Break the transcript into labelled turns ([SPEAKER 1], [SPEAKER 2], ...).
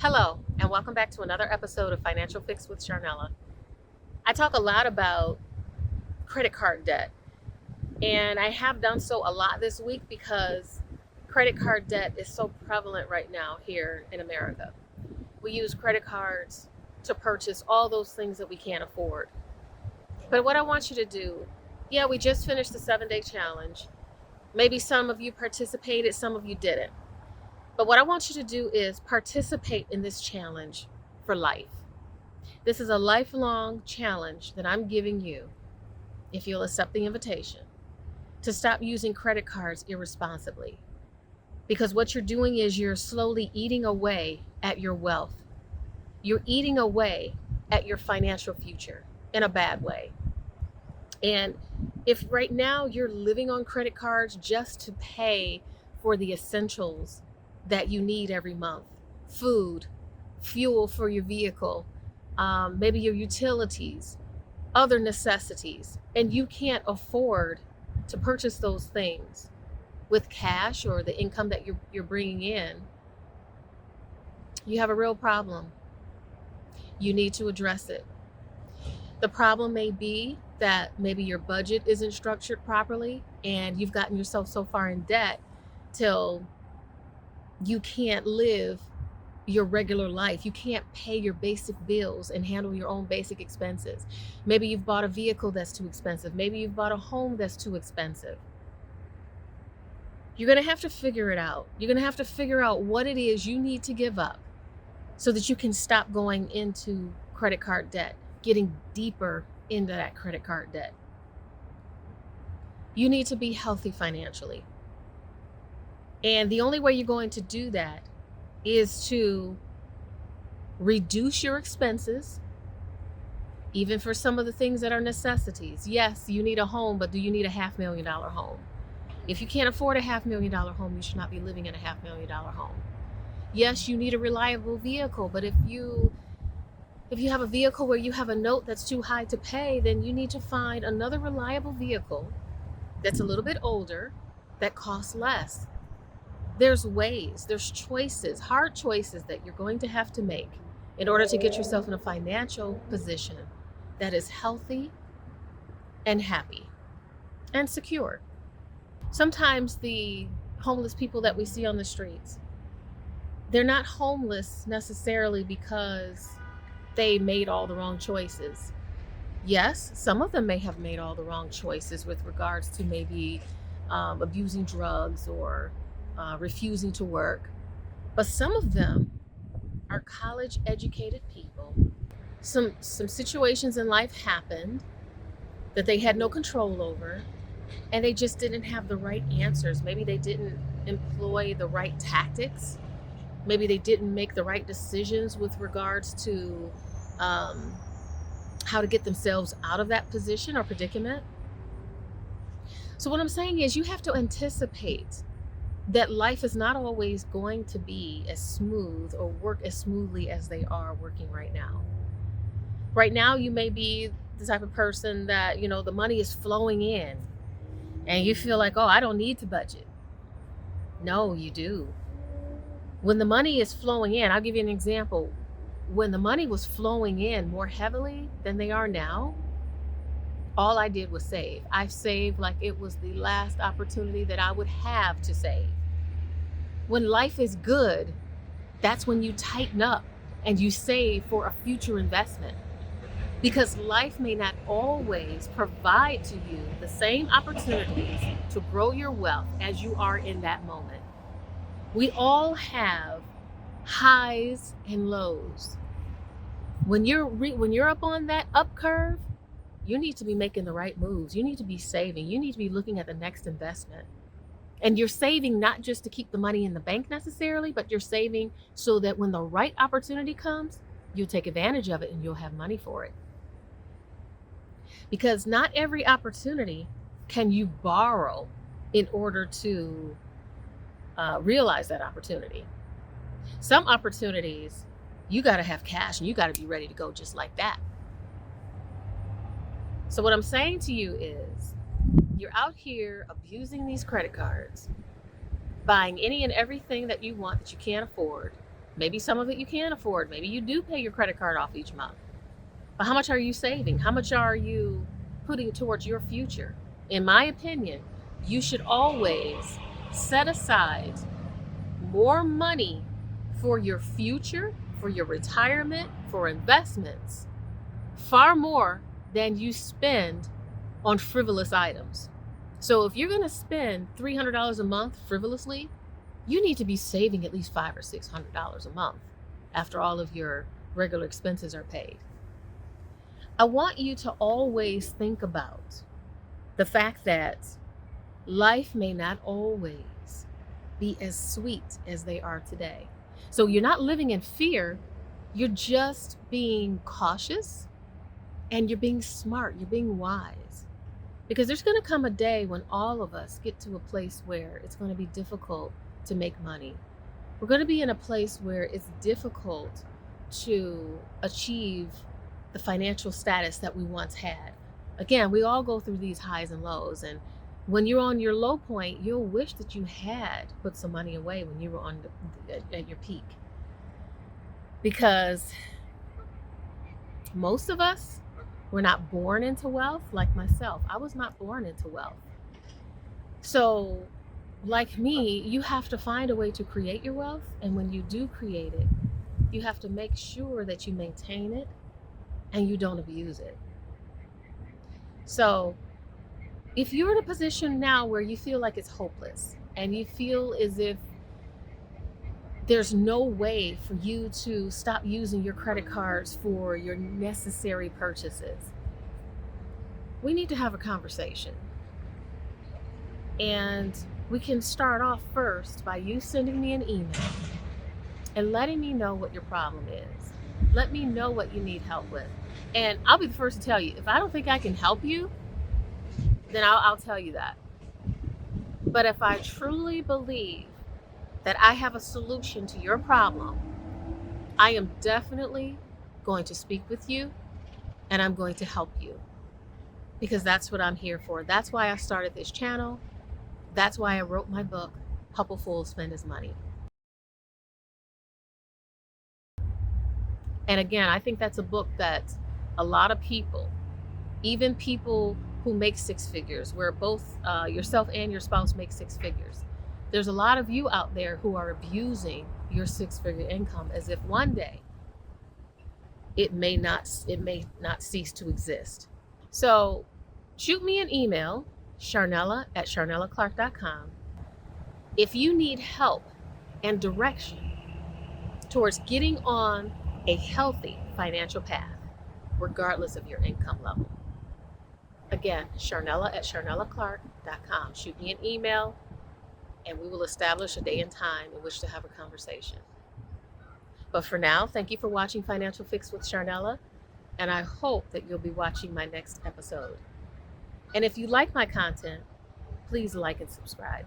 [SPEAKER 1] Hello, and welcome back to another episode of Financial Fix with Sharnella. I talk a lot about credit card debt, and I have done so a lot this week because credit card debt is so prevalent right now here in America. We use credit cards to purchase all those things that we can't afford. But what I want you to do, yeah, we just finished the 7-day challenge. Maybe some of you participated, some of you didn't. But what I want you to do is participate in this challenge for life. This is a lifelong challenge that I'm giving you, if you'll accept the invitation, to stop using credit cards irresponsibly. Because what you're doing is you're slowly eating away at your wealth. You're eating away at your financial future in a bad way. And if right now you're living on credit cards just to pay for the essentials that you need every month, food, fuel for your vehicle, maybe your utilities, other necessities, and you can't afford to purchase those things with cash or the income that you're bringing in, you have a real problem. You need to address it. The problem may be that maybe your budget isn't structured properly and you've gotten yourself so far in debt till you can't live your regular life. You can't pay your basic bills and handle your own basic expenses. Maybe you've bought a vehicle that's too expensive. Maybe you've bought a home that's too expensive. You're going to have to figure it out. You're going to have to figure out what it is you need to give up so that you can stop going into credit card debt, getting deeper into that credit card debt. You need to be healthy financially. And the only way you're going to do that is to reduce your expenses, even for some of the things that are necessities. Yes, you need a home, but do you need a $500,000 home? If you can't afford a $500,000 home, you should not be living in a $500,000 home. Yes, you need a reliable vehicle, but if you have a vehicle where you have a note that's too high to pay, then you need to find another reliable vehicle that's a little bit older that costs less. There's ways, there's choices, hard choices that you're going to have to make in order to get yourself in a financial position that is healthy and happy and secure. Sometimes the homeless people that we see on the streets, they're not homeless necessarily because they made all the wrong choices. Yes, some of them may have made all the wrong choices with regards to maybe abusing drugs or refusing to work. But some of them are college educated people. Some situations in life happened that they had no control over, and they just didn't have the right answers. Maybe they didn't employ the right tactics. Maybe they didn't make the right decisions with regards to how to get themselves out of that position or predicament. So what I'm saying is you have to anticipate that life is not always going to be as smooth or work as smoothly as they are working right now. Right now, you may be the type of person that, the money is flowing in and you feel like, oh, I don't need to budget. No, you do. When the money is flowing in, I'll give you an example. When the money was flowing in more heavily than they are now, all I did was save. I saved like it was the last opportunity that I would have to save. When life is good, that's when you tighten up and you save for a future investment. Because life may not always provide to you the same opportunities to grow your wealth as you are in that moment. We all have highs and lows. When you're up on that up curve, you need to be making the right moves. You need to be saving. You need to be looking at the next investment. And you're saving not just to keep the money in the bank necessarily, but you're saving so that when the right opportunity comes, you'll take advantage of it and you'll have money for it. Because not every opportunity can you borrow in order to realize that opportunity. Some opportunities, you got to have cash and you got to be ready to go just like that. So what I'm saying to you is, you're out here abusing these credit cards, buying any and everything that you want that you can't afford, Maybe some of it you can afford. Maybe you do pay your credit card off each month. But how much are you saving? How much are you putting towards your future? In my opinion, you should always set aside more money for your future, for your retirement, for investments, far more than you spend on frivolous items. So if you're going to spend $300 a month frivolously, you need to be saving at least $500 or $600 a month after all of your regular expenses are paid. I want you to always think about the fact that life may not always be as sweet as they are today. So you're not living in fear, you're just being cautious and you're being smart, you're being wise. Because there's going to come a day when all of us get to a place where it's going to be difficult to make money. We're going to be in a place where it's difficult to achieve the financial status that we once had. Again, we all go through these highs and lows, and when you're on your low point, you'll wish that you had put some money away when you were at your peak. Because most of us were not born into wealth. Like myself, I was not born into wealth. So like me, you have to find a way to create your wealth, and when you do create it, you have to make sure that you maintain it and you don't abuse it. So if you're in a position now where you feel like it's hopeless and you feel as if there's no way for you to stop using your credit cards for your necessary purchases, we need to have a conversation. And we can start off first by you sending me an email and letting me know what your problem is. Let me know what you need help with. And I'll be the first to tell you, if I don't think I can help you, then I'll tell you that. But if I truly believe that I have a solution to your problem, I am definitely going to speak with you and I'm going to help you. Because that's what I'm here for. That's why I started this channel. That's why I wrote my book, Help a Fool Spend His Money. And again, I think that's a book that a lot of people, even people who make six figures, where both yourself and your spouse make six figures, there's a lot of you out there who are abusing your six-figure income as if one day it may not cease to exist. So shoot me an email, Sharnella@sharnellaclark.com, if you need help and direction towards getting on a healthy financial path, regardless of your income level. Again, Sharnella@sharnellaclark.com. Shoot me an email and we will establish a day and time in which to have a conversation. But for now, thank you for watching Financial Fix with Sharnella, and I hope that you'll be watching my next episode. And if you like my content, please like and subscribe.